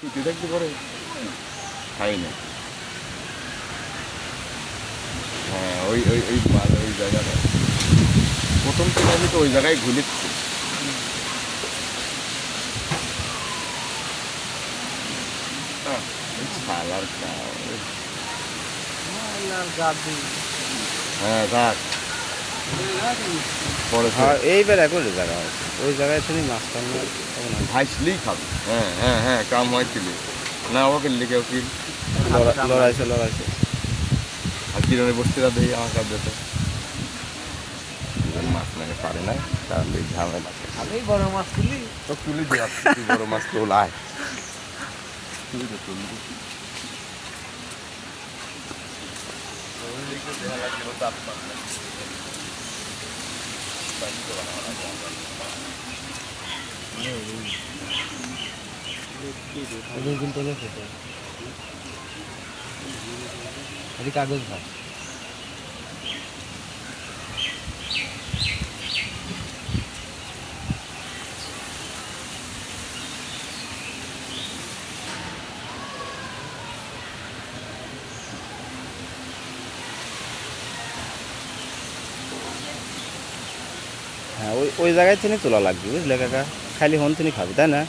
ছুটি থাকতে পারে খাই না। হ্যাঁ, ওই ওই ওই ওই জায়গাটা প্রথম থেকে আমি তো ওই জায়গায় ঘুরেছি। শালার কাউ। হ্যাঁ থাক পরে এইবার একবার জায়গা আছে ওই জায়গায় তুমি মাছ টানো ভাইসলেই খাবে। হ্যাঁ হ্যাঁ হ্যাঁ, কাম হয় কিলে না ওকে লিখে কিল লড়াইছে আর কিরণে বসতে যাবে আমার কাছে মাছ নাকি পারে না, কারণ এই ঝামেলা আমি বড় মাছ তুলি তো তুলে দিয়ে তুই বড় মাছ তোলায় তুই তো তুলবি কাগজ ভাই হ্যাঁ ওই ওই জায়গায় তিনি তোলা লাগবে বুঝলে কাকা, খালি হন তিনি খাবি তাই না?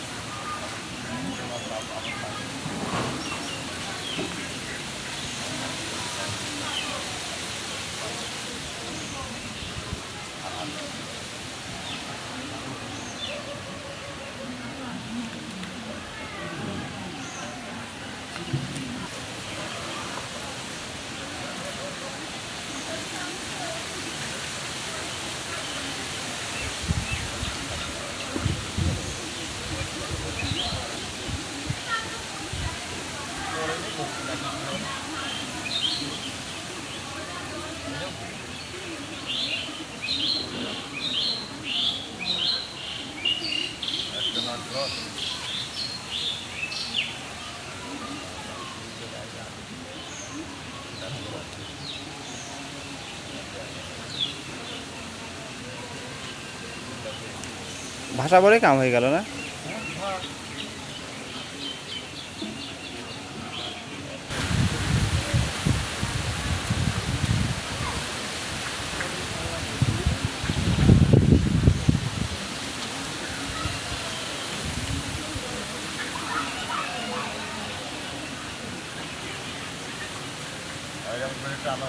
ভাষা বলে কাম হয়ে গেল না? টানো